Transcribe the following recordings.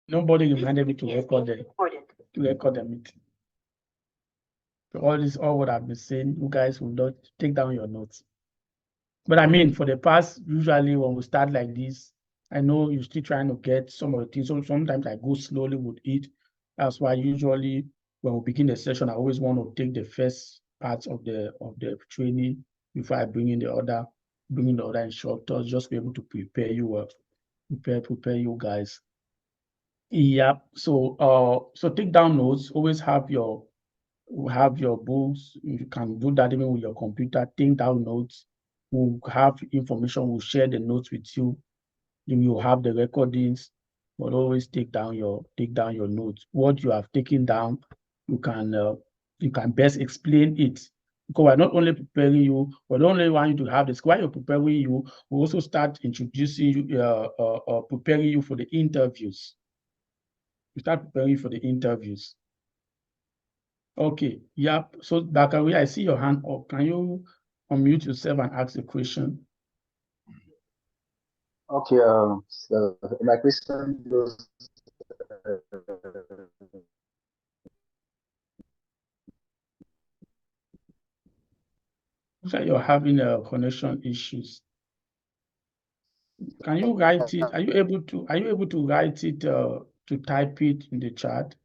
Nobody reminded me to record the meeting. So all what I've been saying, you guys will not take down your notes. But I mean, for the past, usually when we start like this, I know you're still trying to get some of the things. So sometimes I go slowly with it. That's why usually when we begin the session, I always want to take the first part of the training before I bring in the other instructors, just be able to prepare you prepare you guys. Yeah. So take down notes. Always have your books. You can do that even with your computer. Take down notes. We'll have information. We'll share the notes with you. You will have the recordings, but always take down your notes. What you have taken down, you can best explain it. Because we're not only preparing you, we don't only want you to have this. While you're preparing you, we also start introducing you, preparing you for the interviews. We start preparing you for the interviews. Okay, yeah. So Bakari, I see your hand up. Can you unmute yourself and ask a question? Okay, so my question goes, Looks like you're having connection issues. Can you write it? Are you able to write it to type it in the chat?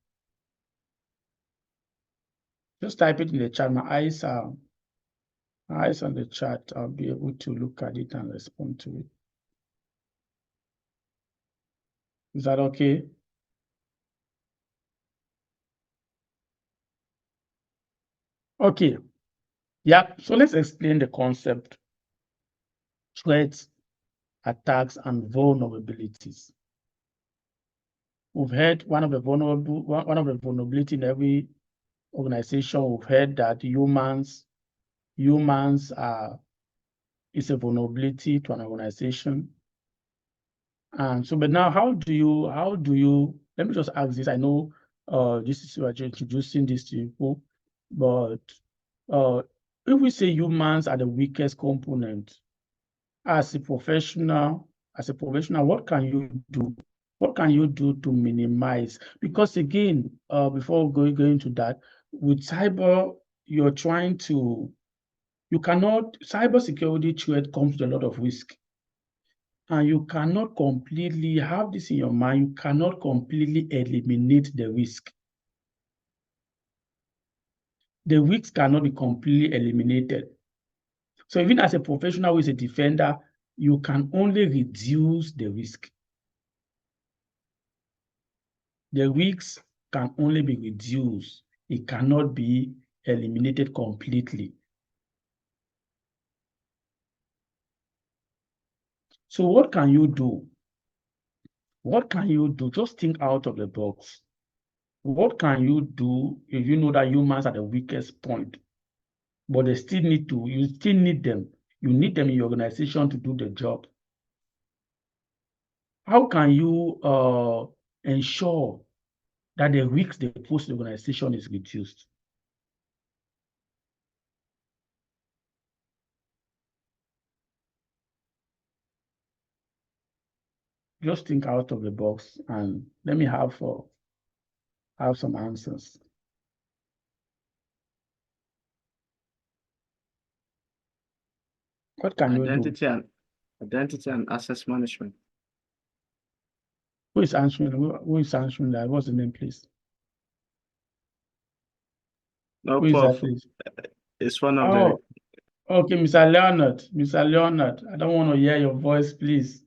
Just type it in the chat. My eyes on the chat. I'll be able to look at it and respond to it. Is that okay? Okay. Yeah. So let's explain the concept: threats, attacks, and vulnerabilities. We've heard one of the vulnerability in every organization. We've heard that humans are is a vulnerability to an organization. And so, but now how do you, let me just ask this. I know this is you're introducing this to people, but if we say humans are the weakest component, as a professional, what can you do? What can you do to minimize? Because again, before going into that, with cyber, you're trying to, cybersecurity threat comes with a lot of risk. And you cannot completely have this in your mind, you cannot completely eliminate the risk. The risk cannot be completely eliminated. So even as a professional who is a defender, you can only reduce the risk. The risks can only be reduced. It cannot be eliminated completely. So what can you do? What can you do? Just think out of the box. What can you do if you know that humans are the weakest point? But you still need them. You need them in your organization to do the job. How can you ensure that the risks they pose to the organization is reduced? Just think out of the box and let me have some answers. What can you do? Identity and access management. Who is answering? Who is answering that? What's the name, please? No, Who is Prof. that, please? It's one of the. Okay, Mr. Leonard. Mr. Leonard, I don't want to hear your voice, please.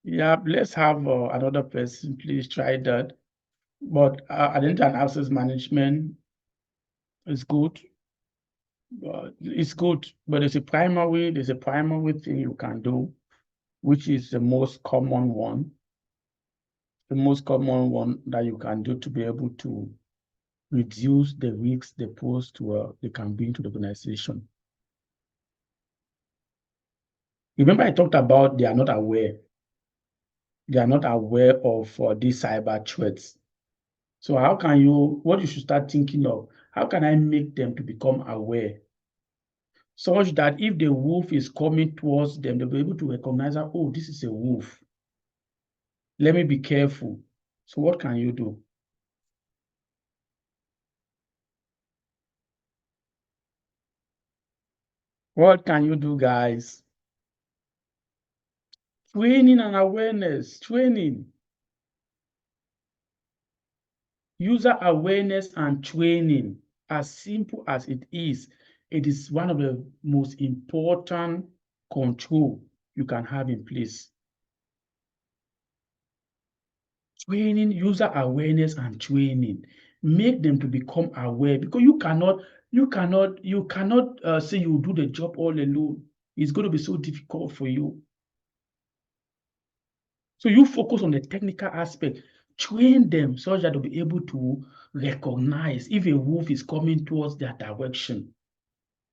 Yeah, let's have another person, please try that. But identity and access management is good. It's good, but there's a primary thing you can do, which is the most common one. The most common one that you can do to be able to reduce the risks they pose to they can bring to the organization. Remember, I talked about they are not aware. They are not aware of these cyber threats. So what you should start thinking of, how can I make them to become aware? Such that if the wolf is coming towards them, they'll be able to recognize that, oh, this is a wolf. let me be careful. So what can you do? What can you do, guys? Training and awareness, training. User awareness and training, as simple as it is one of the most important control you can have in place. Training, user awareness and training, make them to become aware, because you cannot say you do the job all alone. It's going to be so difficult for you. So you focus on the technical aspect, train them so that they'll be able to recognize if a wolf is coming towards their direction.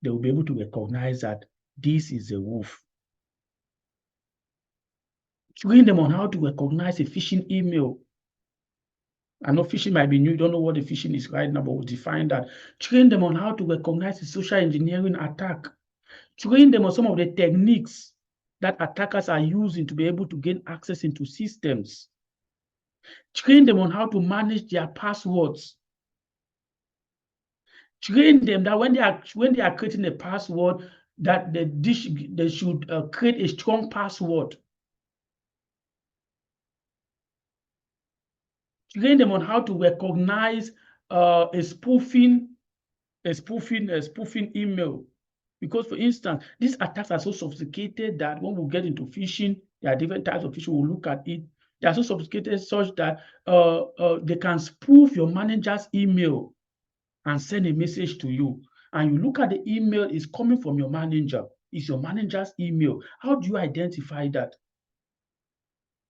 They will be able to recognize that this is a wolf. Train them on how to recognize a phishing email. I know phishing might be new, you don't know what the phishing is right now, but we'll define that. Train them on how to recognize a social engineering attack. Train them on some of the techniques that attackers are using to be able to gain access into systems. Train them on how to manage their passwords. Train them that when they are creating a password, that they should create a strong password. Train them on how to recognize a spoofing email. Because, for instance, these attacks are so sophisticated that when we get into phishing, there are different types of phishing. We'll look at it. They are so sophisticated such that they can spoof your manager's email and send a message to you. And you look at the email, it's coming from your manager. It's your manager's email. How do you identify that?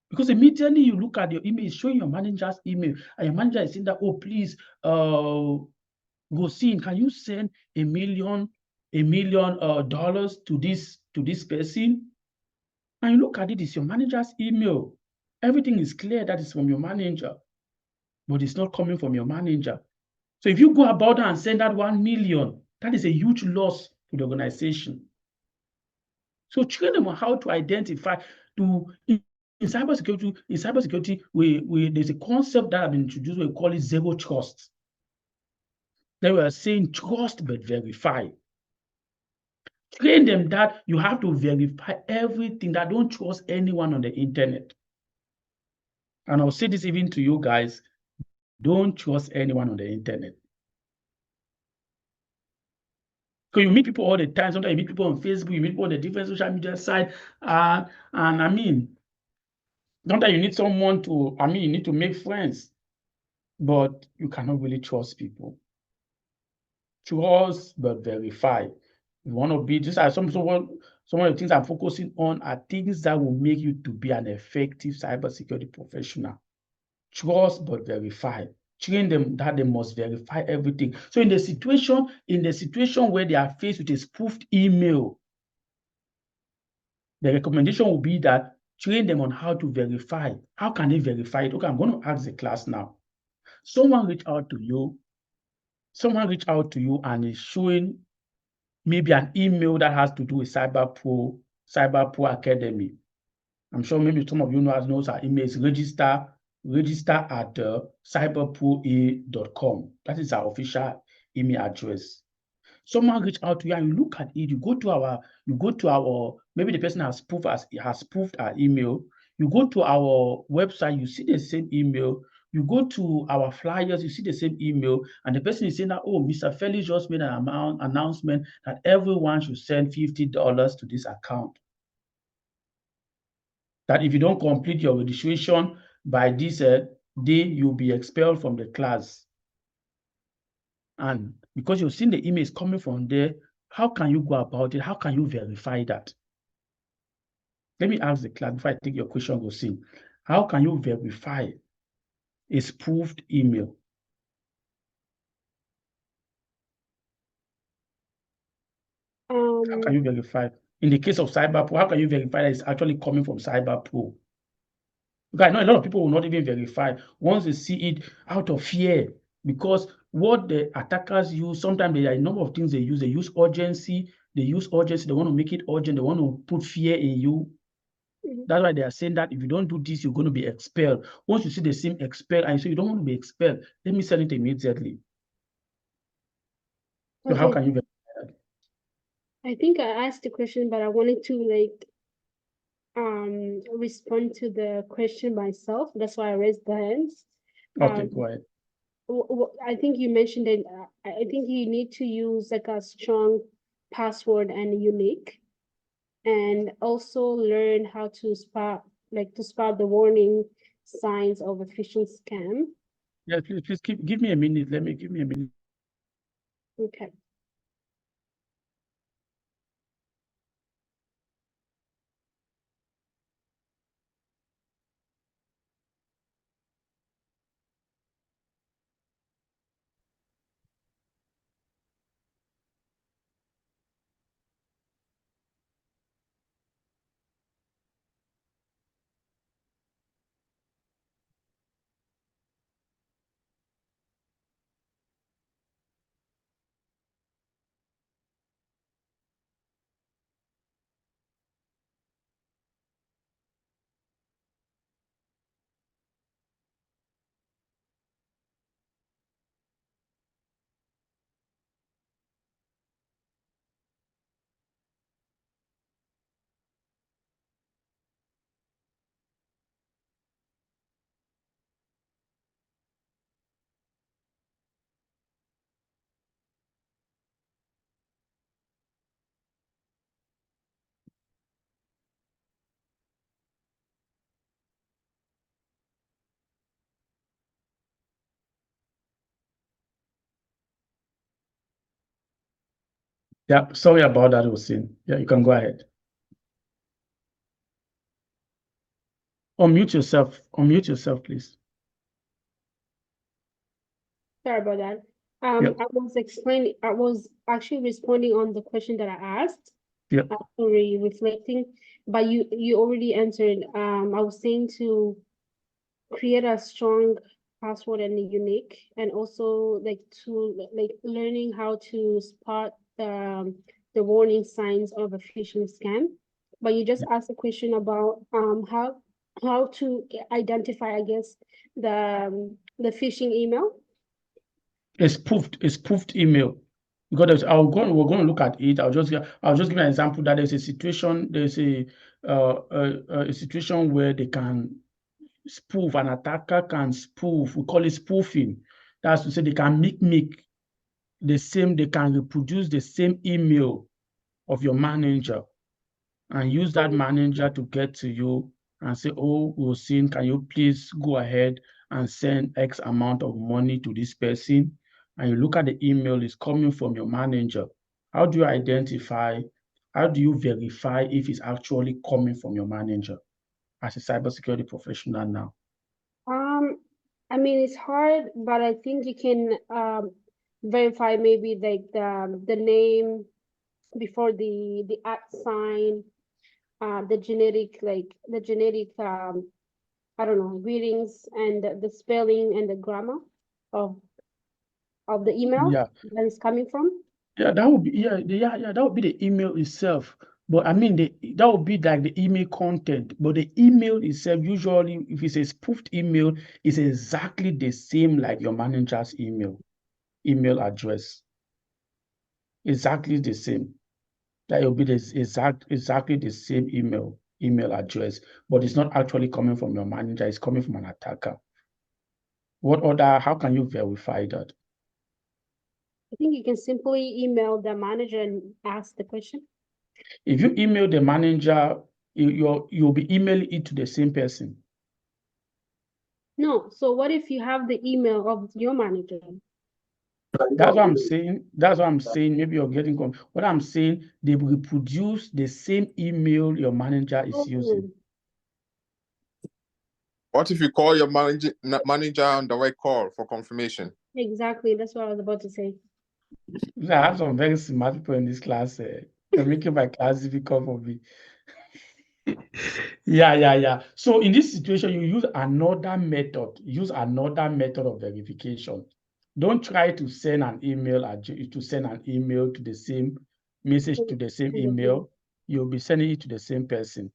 Because immediately you look at your email, it's showing your manager's email, and your manager is saying that, oh, please, Gosin, can you send $1 million to this person? And you look at it, it's your manager's email. Everything is clear that it's from your manager, but it's not coming from your manager. So if you go about and send that 1 million, that is a huge loss to the organization. So train them on how to identify. In cybersecurity, there's a concept that has been introduced. We call it zero trust. They were saying trust but verify. Train them that you have to verify everything, that don't trust anyone on the internet. And I'll say this even to you guys, don't trust anyone on the internet. Because you meet people all the time. Sometimes you meet people on Facebook, you meet people on the different social media site. And I mean, sometimes you need someone to, you need to make friends, but you cannot really trust people. Trust but verify. You want to be, these are some of the things I'm focusing on are things that will make you to be an effective cybersecurity professional. Trust but verify. Train them that they must verify everything. So in the situation where they are faced with a spoofed email, the recommendation will be that train them on how to verify. How can they verify it? Okay, I'm going to ask the class now. Someone reached out to you and is showing maybe an email that has to do with CyberPro Academy. I'm sure maybe some of you knows our email is register at cyberproa.com. That is our official email address. Someone reach out to you and you look at it, you go to our, maybe the person has spoofed our email. You go to our website, you see the same email. You go to our flyers, you see the same email, and the person is saying that, oh, Mr. Felix just made an announcement that everyone should send $50 to this account. That if you don't complete your registration by this day, you'll be expelled from the class. And because you've seen the emails coming from there, how can you go about it? How can you verify that? Let me ask the class before I take your question, Gosin. How can you verify a spoofed email? How can you verify? In the case of CyberPro, how can you verify that it's actually coming from CyberPro? Because I know a lot of people will not even verify once they see it out of fear. Because what the attackers use, sometimes there are a number of things they use. They use urgency. They want to make it urgent. They want to put fear in you. That's why they are saying that if you don't do this, you're going to be expelled. Once you see the same expelled and you say you don't want to be expelled, let me send it immediately. So how can you verify that? I think I asked the question, but I wanted to respond to the question myself. That's why I raised the hands. Okay, go ahead. I think you mentioned it. I think you need to use like a strong password and unique, and also learn how to spot the warning signs of a phishing scam. Yeah, please give me a minute. Give me a minute. Okay. Yeah, sorry about that, Hussein. Yeah, you can go ahead. Unmute yourself, please. Sorry about that. Yep. I was actually responding on the question that I asked. Yep. Sorry, reflecting, but you already answered. I was saying to create a strong password and a unique, and also learning how to spot the warning signs of a phishing scam. But you just asked a question about how to identify, I guess, the phishing email. A spoofed email. Because we're going to look at it. I'll just give an example that there's a situation where they can spoof, an attacker can spoof. We call it spoofing. That's to say they can make they can reproduce the same email of your manager and use that manager to get to you and say, oh, Hussein, can you please go ahead and send X amount of money to this person? And you look at the email, it's coming from your manager. How do you verify if it's actually coming from your manager as a cybersecurity professional now? I mean, it's hard, but I think you can verify maybe like the name before the @ sign, the generic I don't know, readings and the spelling and the grammar of the email Yeah. that is coming from. Yeah, that would be that would be the email itself. But I mean, that would be like the email content. But the email itself, usually, if it's a spoofed email, is exactly the same like your manager's email address. Exactly the same. That will be exactly the same email address, but it's not actually coming from your manager. It's coming from an attacker. How can you verify that? I think you can simply email the manager and ask the question. If you email the manager, you'll be emailing it to the same person. No. So what if you have the email of your manager? That's what I'm saying. That's what I'm saying. Maybe you're getting what I'm saying. They reproduce the same email your manager is using. What if you call your manager on the right call for confirmation? Exactly. That's what I was about to say. I have some very smart people in this class. You're making my class difficult for me. Yeah. So in this situation, you use another method. Use another method of verification. Don't try to send an email to the same message to the same email. You'll be sending it to the same person.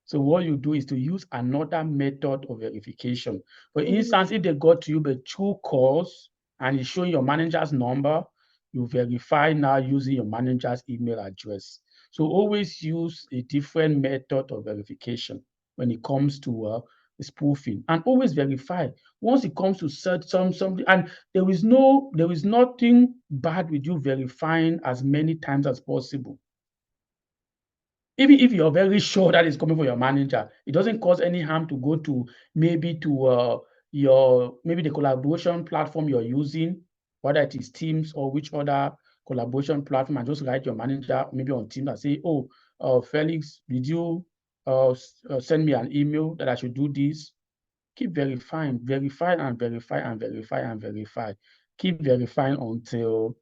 So what you do is to use another method of verification. For instance, if they got to you by 2 calls and it's showing your manager's number, you verify now using your manager's email address. So always use a different method of verification when it comes to spoofing, and always verify. Once it comes to search something, and there is nothing bad with you verifying as many times as possible. Even if you're very sure that it's coming from your manager, it doesn't cause any harm to go to maybe the collaboration platform you're using, whether it is Teams or which other collaboration platform, and just write your manager maybe on Teams and say, oh, Felix, did you send me an email that I should do this? Keep verifying, verify and verify and verify and verify. Keep verifying until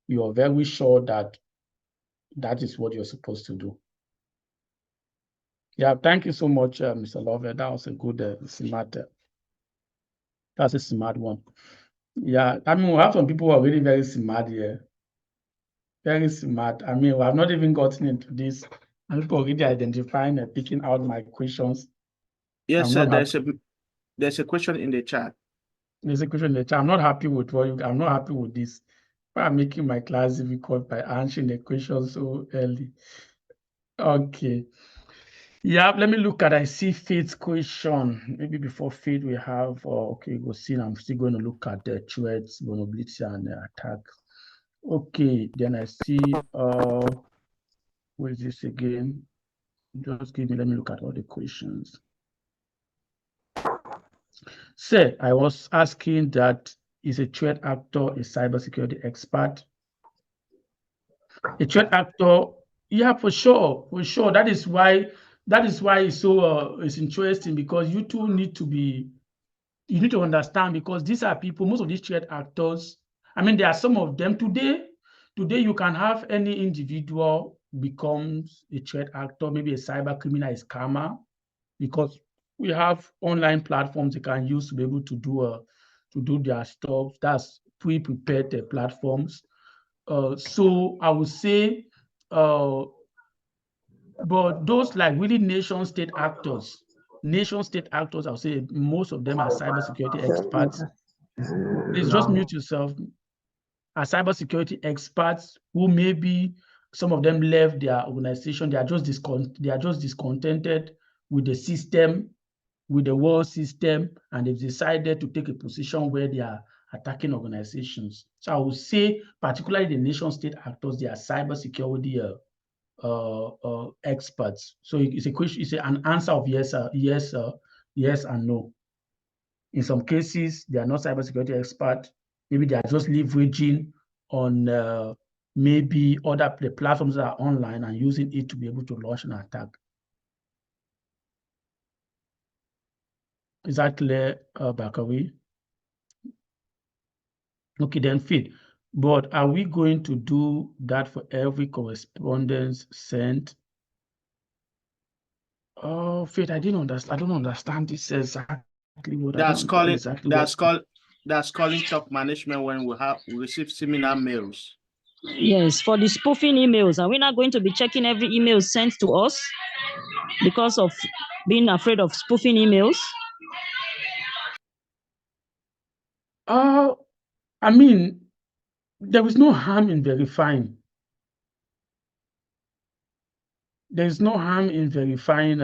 you're very sure that that is what you're supposed to do. Yeah, thank you so much, Mr. Lover. That was a good, smart. That's a smart one. Yeah, I mean, we have some people who are really very smart here. Very smart. I mean, we have not even gotten into this, and people already identifying and picking out my questions. Yes, I'm sir. not There's a question in the chat. There's a question in the chat. I'm not happy with I'm not happy with this. I'm making my class difficult by answering the question so early. Okay. Yeah, let me look at, I see Faith's question. Maybe before Faith we have, okay, we'll see. I'm still going to look at the threats, vulnerability, and attack. Okay, then I see, what is this again? Just let me look at all the questions. Sir, I was asking that, is a threat actor a cybersecurity expert? A threat actor, yeah, for sure. That is why it's so it's interesting, because you two need to understand, because these are people, most of these threat actors, I mean, there are some of them today you can have any individual becomes a threat actor, maybe a cyber criminal, a scammer, because we have online platforms they can use to be able to do their stuff. That's pre-prepared platforms. So I would say, but those like really nation state actors, I would say most of them are cybersecurity experts. Please just mute yourself. Are cybersecurity experts who maybe some of them left their organization. They are just discontented with the system, with the world system, and they've decided to take a position where they are attacking organizations. So I would say, particularly the nation state actors, they are cybersecurity experts. So it's a question, it's an answer of yes and no. In some cases, they are not cybersecurity experts. Maybe they are just leveraging on maybe the platforms that are online and using it to be able to launch an attack. Is that clear, Bakari? Okay, then Faith. But are we going to do that for every correspondence sent? Oh, Faith, I don't understand this exactly. That's calling top management when we receive similar mails. Yes, for the spoofing emails. Are we not going to be checking every email sent to us because of being afraid of spoofing emails? I mean, there is no harm in verifying. There is no harm in verifying,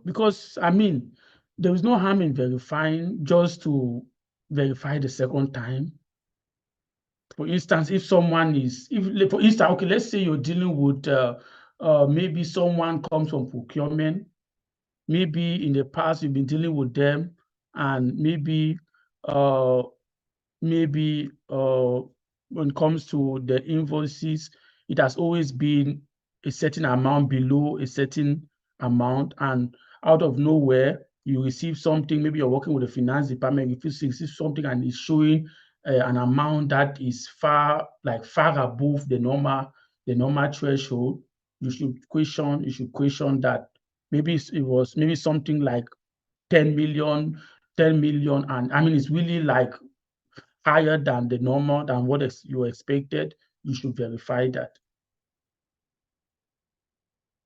because I mean, there is no harm in verifying just to verify the second time. For instance, if for instance, okay, let's say you're dealing with maybe someone comes from procurement. Maybe in the past you've been dealing with them, and maybe when it comes to the invoices, it has always been a certain amount below a certain amount, and out of nowhere you receive something. Maybe you're working with the finance department, you receive something and it's showing an amount that is far above the normal threshold. You should question that. Maybe it was something like 10 million, and I mean it's really like higher than the normal, than what you expected. You should verify that.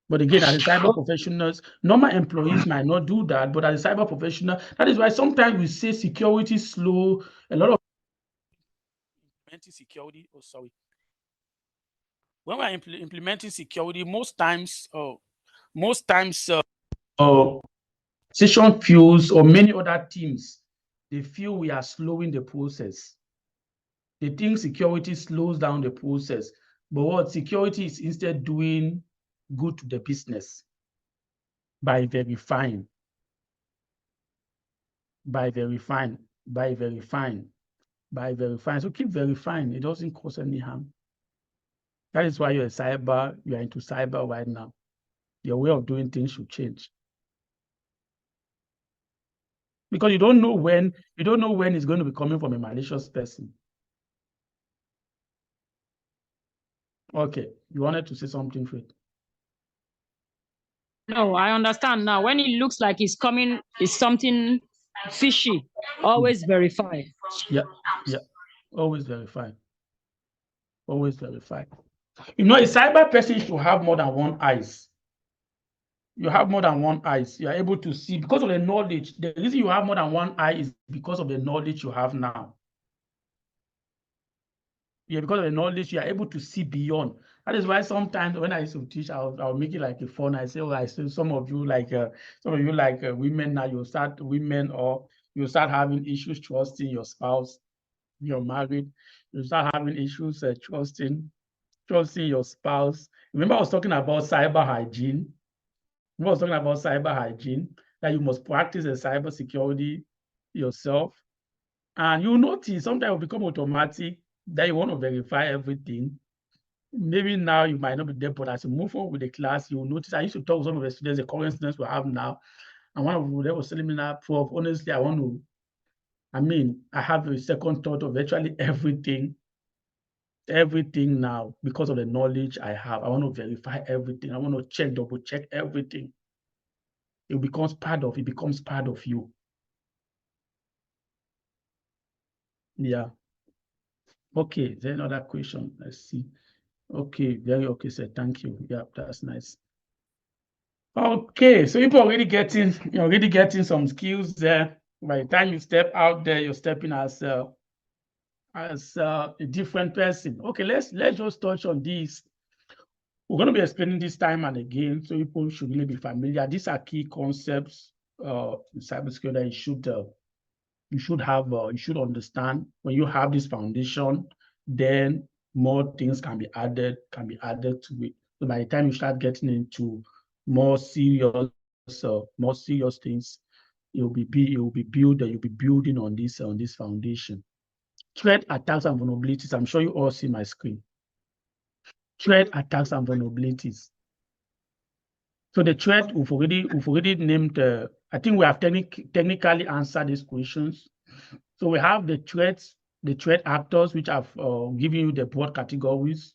But again, as a cyber professionals, normal employees might not do that, but as a cyber professional, that is why sometimes we say security is slow. A lot of implementing security, when we're implementing security, most times session fuels or many other teams, they feel we are slowing the process. They think security slows down the process, but what security is instead doing good to the business by verifying. So keep verifying. It doesn't cause any harm. That is why you are into cyber right now. Your way of doing things should change. Because you don't know when it's going to be coming from a malicious person. Okay, you wanted to say something, Fred? No, I understand now. When it looks like it's coming, it's something fishy. Always verify. Yeah. Always verify. Always verify. You know, a cyber person should have more than one eyes. You have more than one eyes. You are able to see because of the knowledge. The reason you have more than one eye is because of the knowledge you have now. Yeah, because of the knowledge, you are able to see beyond. That is why sometimes when I used to teach, I'll make it like a fun. I say, I say some of you like women now, you start having issues trusting your spouse. You're married, you start having issues trusting your spouse. Remember, I was talking about cyber hygiene. That you must practice a cyber security yourself. And you notice sometimes it will become automatic that you want to verify everything. Maybe now you might not be there, but as you move on with the class, you will notice. I used to talk to some of the students, the current students we have now, and one of them was telling me now, Prof, honestly, I have a second thought of virtually everything now because of the knowledge I have. I want to verify everything. I want to double check everything. It becomes part of you. Yeah. Okay, is there another question? Let's see. Okay, very okay, sir. Thank you. Yeah, that's nice. Okay, so you're already getting some skills there. By the time you step out there, you're stepping as a different person. Okay, let's just touch on this. We're going to be explaining this time and again, so people should really be familiar. These are key concepts in cybersecurity that you should understand. When you have this foundation, then more things can be added to it. So by the time you start getting into more serious things, you'll be building on this foundation. Threat attacks and vulnerabilities. I'm sure you all see my screen. Threat attacks and vulnerabilities. So the threat we've already named. I think we have technically answered these questions. So we have the threat actors, which I've given you the broad categories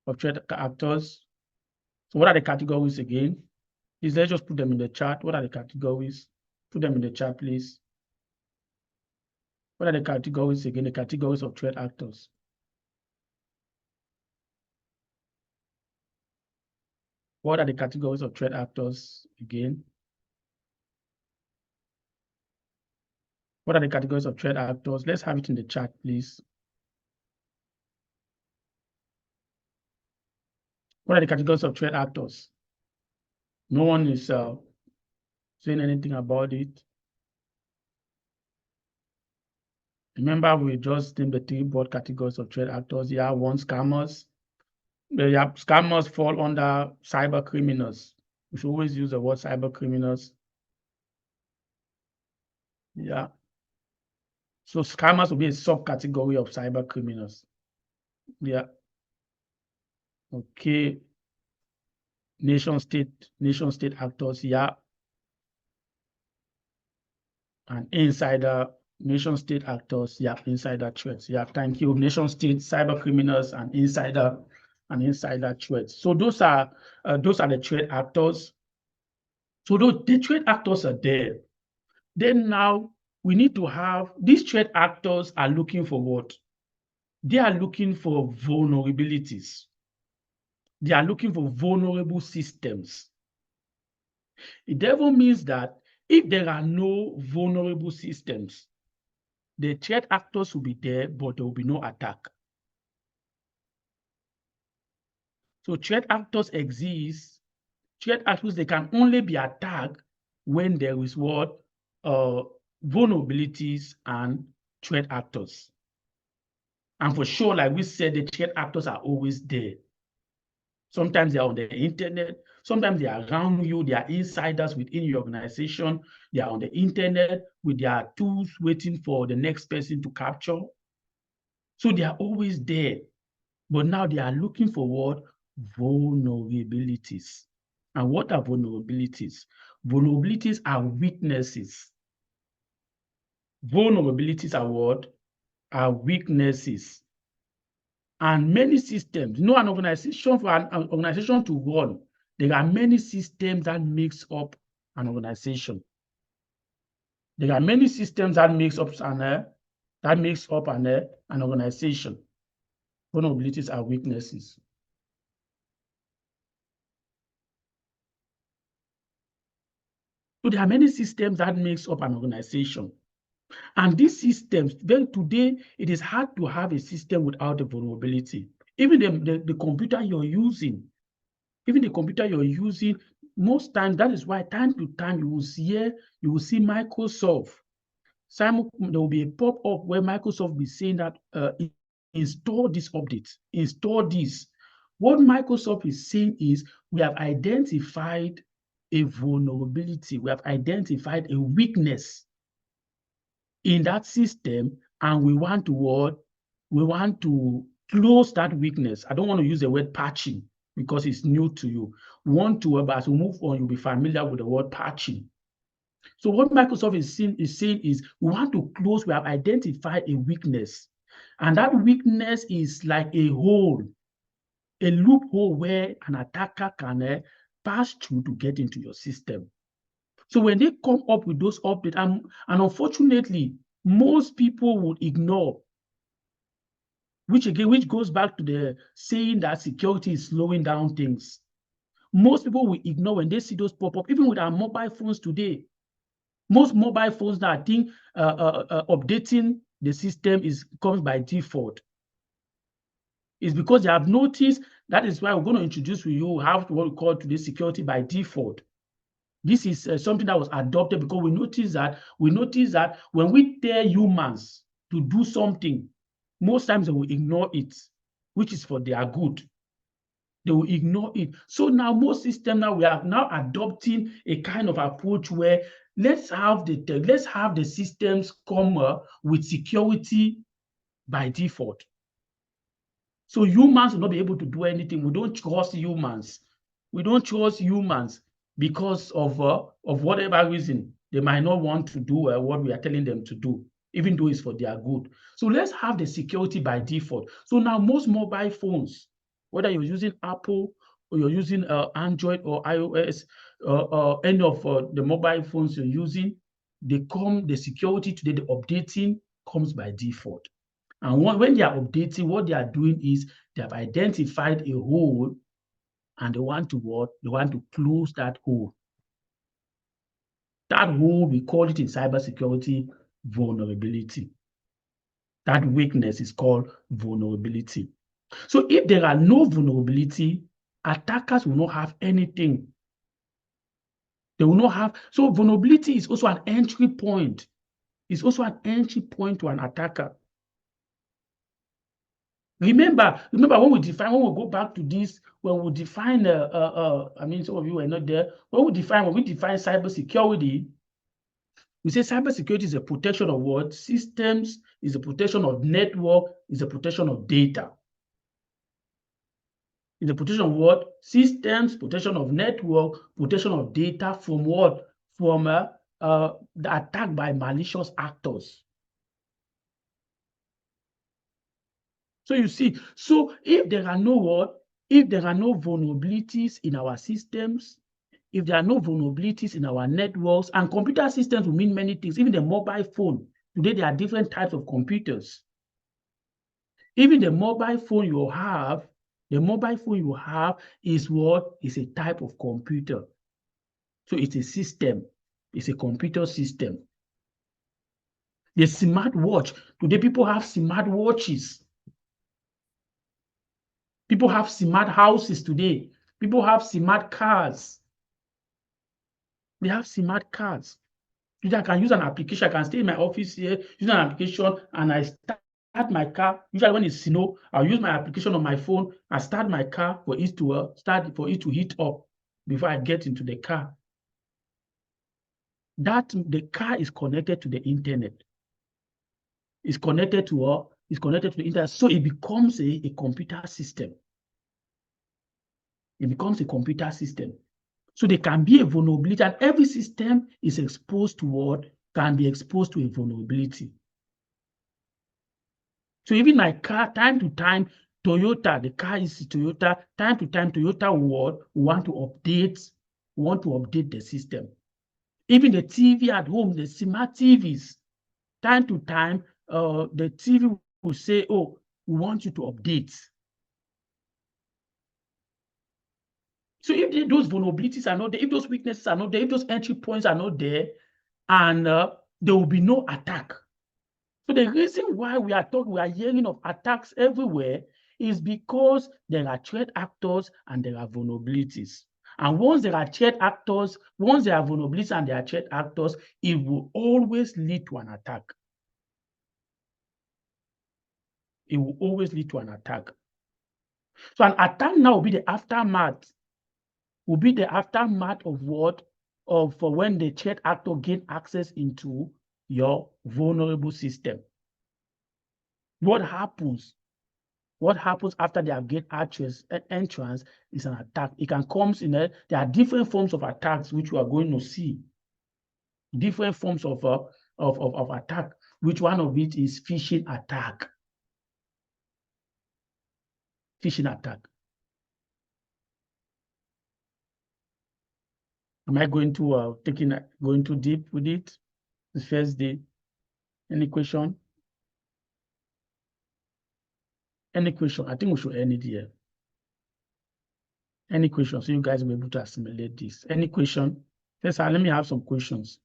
of threat actors. So what are the categories again? Let's just put them in the chat. What are the categories? Put them in the chat, please. What are the categories again? The categories of threat actors. What are the categories of threat actors again? What are the categories of threat actors? Let's have it in the chat, please. What are the categories of threat actors? No one is saying anything about it. Remember, we just named the three broad categories of threat actors. Yeah, one, scammers. Yeah, scammers fall under cyber criminals. We should always use the word cyber criminals. Yeah. So scammers will be a subcategory of cyber criminals. Yeah. Okay. Nation state actors. Yeah. And insider nation state actors. Yeah. Insider threats. Yeah. Thank you. Nation state cyber criminals and insider threats. So those are the threat actors. So the threat actors are there. Then now we need to have these threat actors are looking for what? They are looking for vulnerabilities. They are looking for vulnerable systems. It therefore means that if there are no vulnerable systems, the threat actors will be there, but there will be no attack. So threat actors exist. Threat actors, they can only be attacked when there is what? Vulnerabilities and threat actors. And for sure, like we said, the threat actors are always there. Sometimes they are on the internet. Sometimes they are around you. They are insiders within your organization. They are on the internet with their tools waiting for the next person to capture. So they are always there. But now they are looking for what? Vulnerabilities. And what are vulnerabilities? Vulnerabilities are weaknesses. Vulnerabilities are what? Are weaknesses. And many systems, an organization, for an organization to run, there are many systems that makes up an organization. There are many systems that makes up an organization. Vulnerabilities are weaknesses. So there are many systems that makes up an organization. And these systems, today, it is hard to have a system without a vulnerability. Even the computer you're using, most times, that is why time to time you will see Microsoft. There will be a pop-up where Microsoft will be saying that install this update, install this. What Microsoft is saying is we have identified a vulnerability, we have identified a weakness in that system, and we want to what? We want to close that weakness. I don't want to use the word patching because it's new to you. We want to, as we move on, you'll be familiar with the word patching. So what Microsoft is saying is we want to close, we have identified a weakness. And that weakness is like a hole, a loophole where an attacker can pass through to get into your system. So when they come up with those updates, and unfortunately, most people would ignore, which goes back to the saying that security is slowing down things. Most people will ignore when they see those pop up, even with our mobile phones today. Most mobile phones now, I think updating the system comes by default. It's because they have noticed. That is why we're going to introduce to you what we call today security by default. This is something that was adopted because we noticed that when we tell humans to do something, most times they will ignore it, which is for their good. They will ignore it. So now most systems we are now adopting a kind of approach where let's have the systems come with security by default. So humans will not be able to do anything. We don't trust humans. We don't trust humans because of whatever reason. They might not want to do what we are telling them to do, even though it's for their good. So let's have the security by default. So now most mobile phones, whether you're using Apple or you're using Android or iOS, any of the mobile phones you're using, the security today, the updating comes by default. And when they are updating, what they are doing is they have identified a hole and they want to what? They want to close that hole. That hole, we call it in cybersecurity vulnerability. That weakness is called vulnerability. So if there are no vulnerability, attackers will not have anything. They will not have. So vulnerability is also an entry point. It's also an entry point to an attacker. Remember when we go back to this, when we define, I mean, some of you were not there. When we define cybersecurity, we say cybersecurity is a protection of what? Systems, is a protection of network, is a protection of data. It's a protection of what? Systems, protection of network, protection of data from what? From the attack by malicious actors. So you see, if there are no vulnerabilities in our systems, if there are no vulnerabilities in our networks, and computer systems will mean many things, even the mobile phone. Today, there are different types of computers. Even the mobile phone you have, The mobile phone you have is what? Is a type of computer. So it's a system. It's a computer system. The smartwatch. Today, people have smart watches. People have smart houses today. People have smart cars. They have smart cars. Today, I can use an application. I can stay in my office here, use an application, and I start my car. Usually, when it's snow, I'll use my application on my phone. I start my car for it to heat up before I get into the car. The car is connected to the internet. It's connected to the internet. So it becomes a computer system. It becomes a computer system. So there can be a vulnerability, and every system is exposed to what can be exposed to a vulnerability. So even my car, time to time, Toyota, the car is Toyota, time to time, Toyota will want to update the system. Even the TV at home, the smart TVs, time to time, the TV will say, oh, we want you to update. So if those vulnerabilities are not there, if those weaknesses are not there, if those entry points are not there, and there will be no attack. So the reason why we are hearing of attacks everywhere is because there are threat actors and there are vulnerabilities. And once there are threat actors, once there are vulnerabilities and there are threat actors, it will always lead to an attack. It will always lead to an attack. So an attack now will be the aftermath. Will be the aftermath of what? For when the threat actor gain access into your vulnerable system. What happens? What happens after they have gained entrance is an attack. It can come in there are different forms of attacks which we are going to see. Different forms of attack. Which one of it is phishing attack? Phishing attack. Am I going to going too deep with it? The first day. Any question? Any question? I think we should end it here. Any question? So you guys will be able to assimilate this. Any question? Yes, let me have some questions.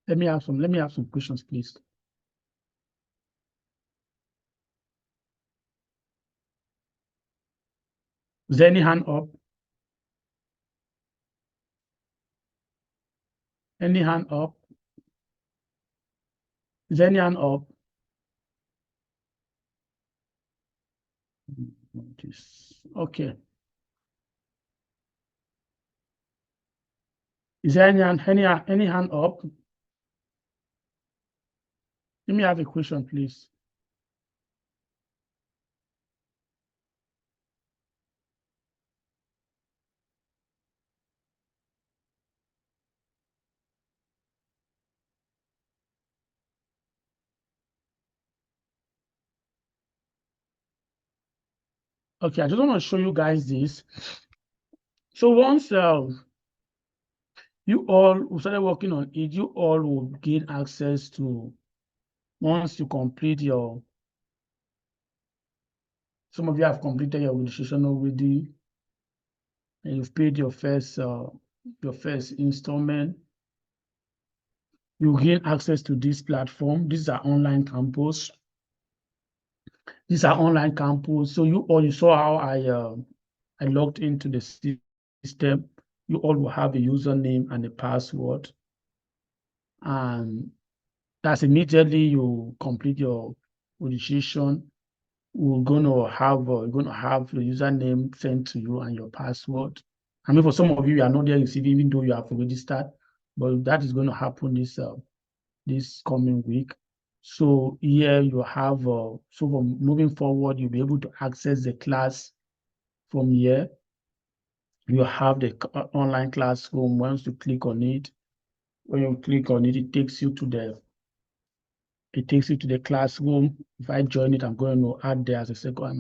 Let me have some questions, please. Is there any hand up? Any hand up? Is there any hand up? Okay. Is there any hand up? Let me have a question, please. Okay, I just want to show you guys this. So once you all started working on it, you all will gain access to, once you complete some of you have completed your registration already, and you've paid your first installment, you gain access to this platform. This is our online campus. These are online campus. So you saw how I logged into the system. You all will have a username and a password. And that's immediately you complete your registration. We're gonna have the username sent to you and your password. I mean, for some of you are not there receiving, even though you have registered, but that is going to happen this coming week. So here you have, so from moving forward, you'll be able to access the class from here. You have the online classroom. Once you click on it, when you click on it, it takes you to the classroom. If I join it, I'm going to add there as a second,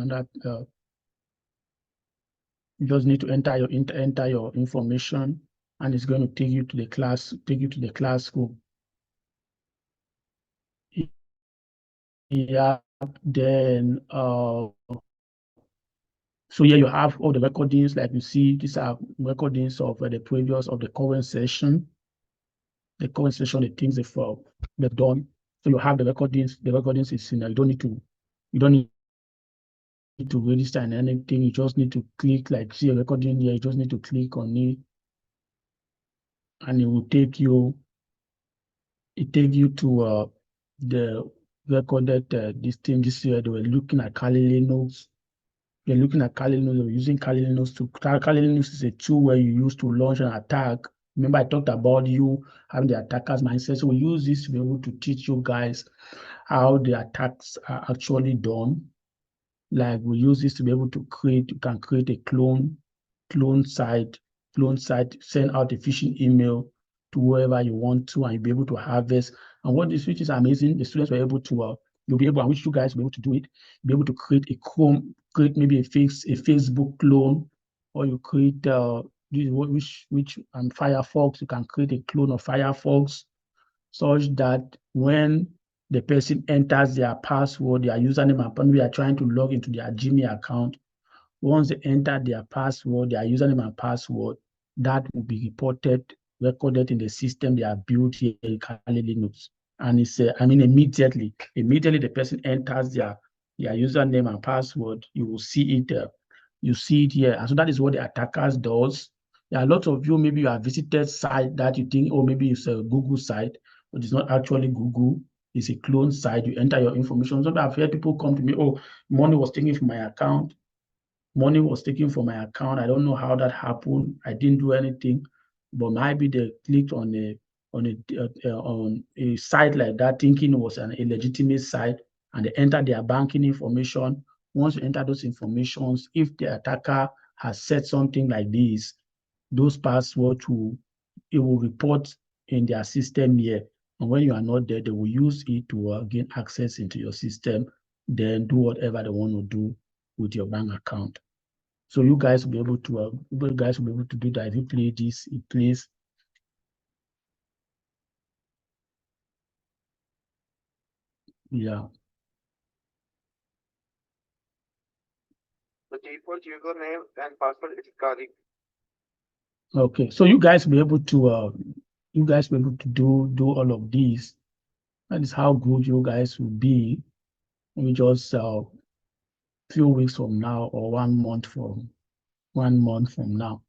you just need to enter your information, and it's going to take you to the classroom. Yeah, then so here you have all the recordings, like you see, these are recordings of the previous of the current session. The current session, the things they've done. So you have the recordings. The recordings is in there. You don't need to register in anything. You just need to click, like see a recording here. You just need to click on it, and it will take you. It take you to the recorded this thing. This year they were looking at Kali Linux. You're looking at Kali Linux, you're using Kali Linux to Kali Linux is a tool where you use to launch an attack. Remember, I talked about you having the attacker's mindset. So we use this to be able to teach you guys how the attacks are actually done. Like we use this to be able to create, you can create a clone site, send out a phishing email to whoever you want to, and you'll be able to harvest. And what this which is amazing, the students were able to you'll be able, and which you guys will be able to do it, be able to create a Chrome, create maybe a Facebook clone, or you create which and Firefox, you can create a clone of Firefox such that when the person enters their password, their username and password, we are trying to log into their Gmail account. Once they enter their password, their username and password, that will be recorded in the system they have built here in Kali Linux. And it's, immediately the person enters their username and password, you will see it. You see it here. And so that is what the attackers does. There are lots of you, maybe you have visited site that you think, oh, maybe it's a Google site, but it's not actually Google. It's a clone site. You enter your information. Sometimes I've heard people come to me, oh, money was taken from my account. Money was taken from my account. I don't know how that happened. I didn't do anything, but maybe they clicked on a site like that, thinking it was an illegitimate site, and they entered their banking information. Once you enter those informations, if the attacker has said something like this, those passwords it will report in their system here. And when you are not there, they will use it to gain access into your system, then do whatever they want to do with your bank account. So you guys will be able to do that. If you play this, it plays. Yeah. The default username and password is Kali. Okay. So you guys will be able to do all of these. That is how good you guys will be. Maybe just few weeks from now or 1 month from now.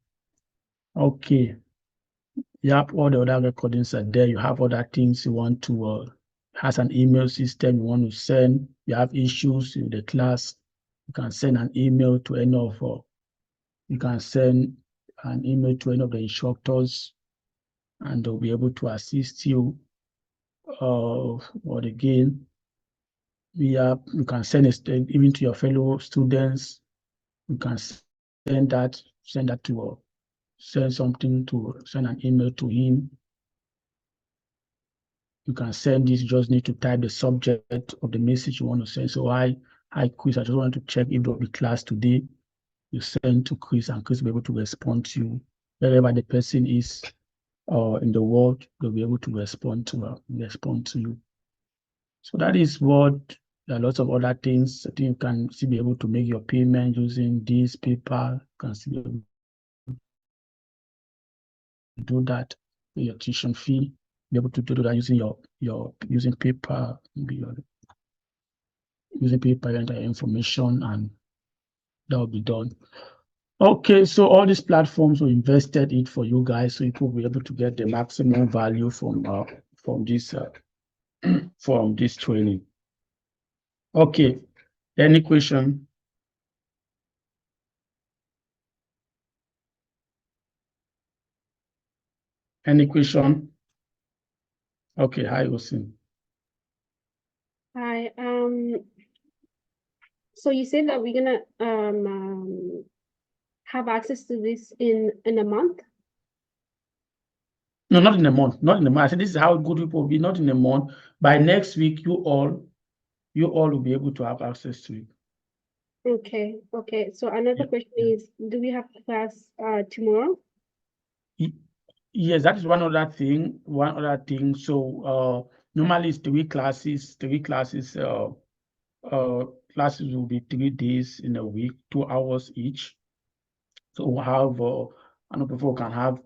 Okay. You have all the other recordings are there. You have other things you want to has an email system you want to send. You have issues in the class. You can send an email to any of you can send an email to any of the instructors, and they'll be able to assist you. Or again, you can send it even to your fellow students. You can send an email to him. You can send this, you just need to type the subject of the message you want to send. So hi Chris, I just wanted to check if there will be class today. You send to Chris, and Chris will be able to respond to you. Wherever the person is in the world, they'll be able to respond to you. So that is what there are lots of other things. I think you can still be able to make your payment using this PayPal. You can still be able to do that, pay your tuition fee, be able to do that using using PayPal, using PayPal, enter your information, and that will be done. Okay, so all these platforms we invested it for you guys, so you will be able to get the maximum value from this from this training. Okay, any question? Any question? Okay, hi, Osin. Hi. So you said that we're gonna have access to this in a month? No, not in a month. Not in a month. I said this is how good people will be. Not in a month. By next week, you all will be able to have access to it. Okay. Okay. So another question is, do we have class tomorrow? Yes, that is one other thing. So normally it's three classes classes will be 3 days in a week, 2 hours each. So we'll have, I know people can have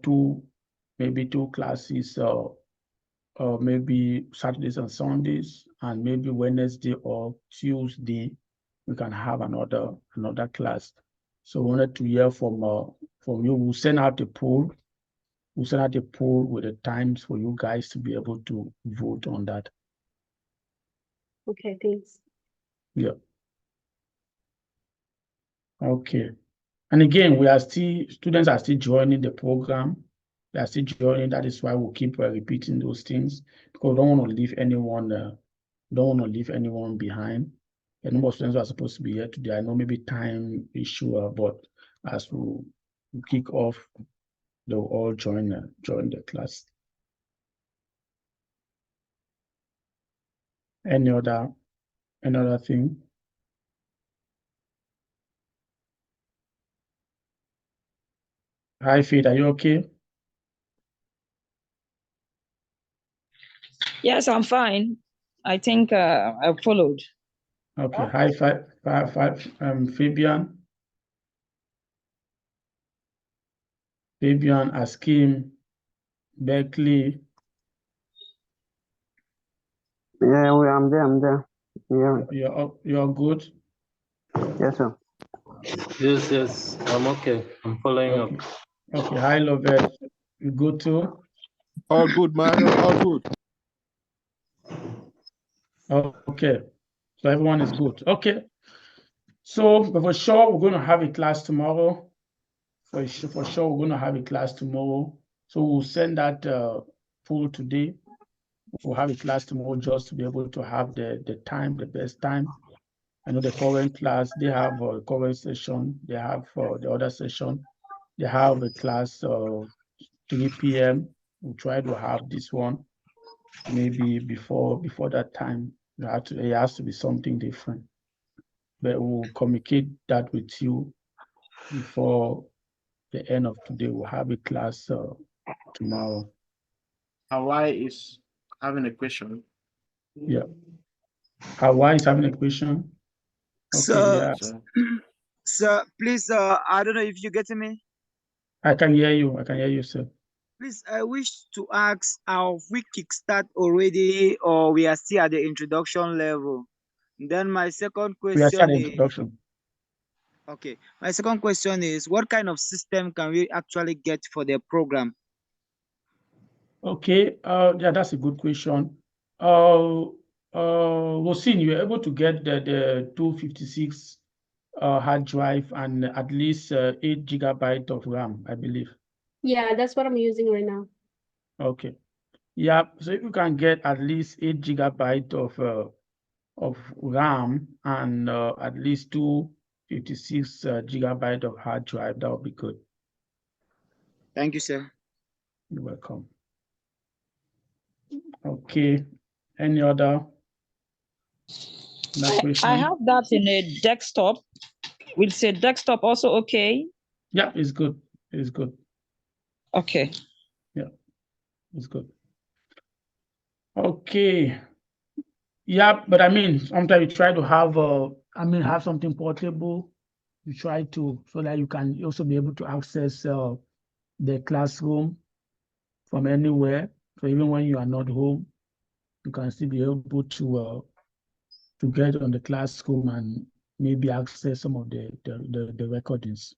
maybe two classes, maybe Saturdays and Sundays, and maybe Wednesday or Tuesday, we can have another class. So we wanted to hear from you. We'll send out a poll. We'll send out a poll with the times for you guys to be able to vote on that. Okay, thanks. Yeah. Okay. And again, students are still joining the program. They are still joining. That is why we'll keep repeating those things, because we don't want to leave anyone behind. The number of students who are supposed to be here today, I know maybe time issue, but as we kick off, they'll all join the class. Any other thing? Hi, Faith, are you okay? Yes, I'm fine. I think I followed. Okay. Hi, Fabian. Fabian, Askim, Berkeley. Yeah, I'm there. Yeah. You're good? Yes, sir. Yes, I'm okay. I'm following up. Okay. Hi, Lovett. You good too? All good, man. All good. Okay. So everyone is good. Okay. So, but for sure, we're going to have a class tomorrow. For sure, we're going to have a class tomorrow. So we'll send that poll today. We'll have a class tomorrow just to be able to have the best time. I know the current class, they have a current session. They have the other session. They have a class 3 p.m. We'll try to have this one maybe before that time. It has to be something different. But we'll communicate that with you before the end of today. We'll have a class tomorrow. Hawaii is having a question. Yeah. Hawaii is having a question. Okay, So, yeah. so please, I don't know if you get me. I can hear you, sir. Please, I wish to ask, have we kickstart already, or we are still at the introduction level? Then my second We are still at question the is, introduction. okay, my second question is, what kind of system can we actually get for the program? Okay, yeah, that's a good question. Rosin, you were able to get the 256 hard drive and at least 8 GB of RAM, I believe. Yeah, that's what I'm using right now. Okay. Yeah, so if you can get at least 8 GB of RAM and at least 256 GB of hard drive, that would be good. Thank you, sir. You're welcome. Okay. Any other question? I have that in a desktop. Will say desktop also okay? Yeah, it's good. It's good. Okay. Yeah, it's good. Okay. Yeah, but I mean, sometimes you try to have have something portable. You try to, so that you can also be able to access the classroom from anywhere. So even when you are not home, you can still be able to get on the classroom and maybe access some of the recordings.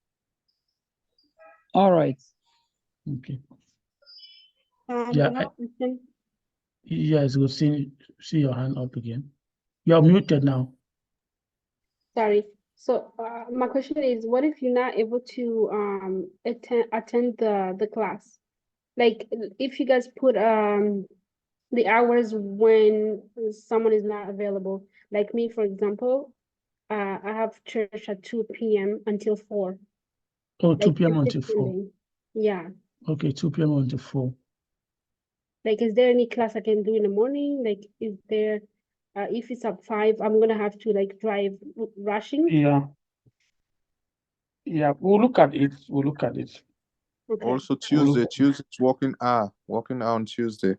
All right. Okay. Yeah. Yes, we'll see your hand up again. You're muted now. Sorry. So my question is, what if you're not able to attend the class? Like if you guys put the hours when someone is not available. Like me, for example, I have church at 2 p.m. until 4. Oh, 2 Like p.m. every until 4. Sunday. Yeah. Okay, 2 p.m. until 4. Like, is there any class I can do in the morning? Like, is there, if it's at 5, I'm gonna have to like drive rushing? Yeah. Yeah, we'll look at it. Okay. Also Tuesday's working hour on Tuesday.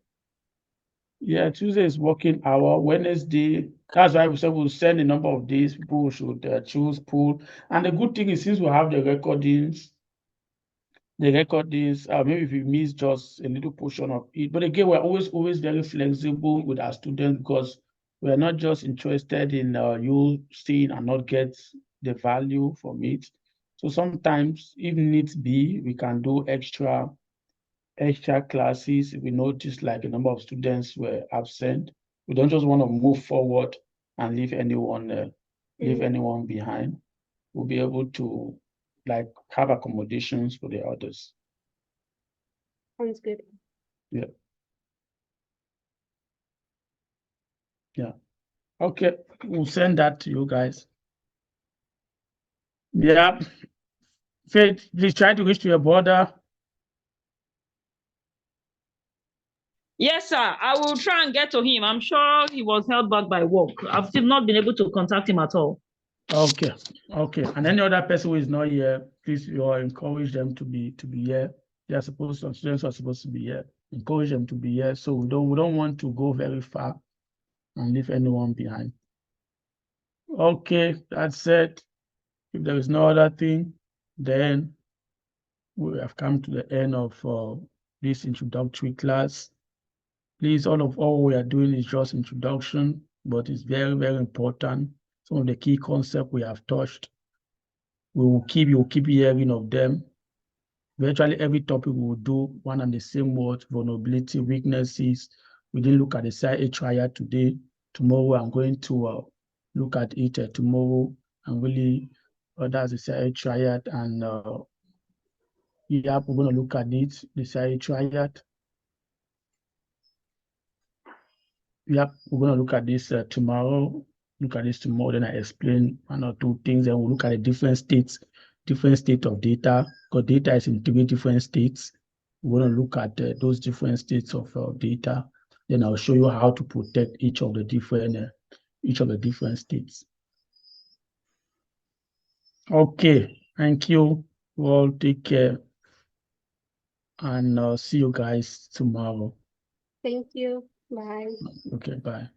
Yeah, Tuesday is working hour. Wednesday, that's why we said we'll send a number of days people should choose pool. And the good thing is, since we have the recordings, maybe if we miss just a little portion of it. But again, we're always very flexible with our students because we're not just interested in you seeing and not get the value from it. So sometimes, if needs be, we can do extra classes. If we notice like a number of students were absent, we don't just want to move forward and leave anyone behind. We'll be able to like have accommodations for the others. Sounds good. Yeah. Yeah. Okay, we'll send that to you guys. Yeah. Faith, please try to reach to your brother. Yes, sir. I will try and get to him. I'm sure he was held back by work. I've still not been able to contact him at all. Okay. And any other person who is not here, please, you encourage them to be here. Students are supposed to be here. Encourage them to be here. So we don't want to go very far and leave anyone behind. Okay, that's it. If there is no other thing, then we have come to the end of this introductory class. Please, all we are doing is just introduction, but it's very, very important. Some of the key concepts we have touched, you will keep hearing of them. Virtually every topic we will do one and the same words: vulnerability, weaknesses. We didn't look at the CyberPro triad today. Tomorrow I'm going to look at it tomorrow and really that's the CyberPro triad, and yeah, we're going to look at it, the CyberPro triad. Yep, we're going to look at this tomorrow. Then I explain one or two things. Then we'll look at the different state of data, because data is in 3 different states. We're going to look at those different states of data. Then I'll show you how to protect each of the different states. Okay, thank you. Well, take care, and see you guys tomorrow. Thank you. Bye. Okay, bye.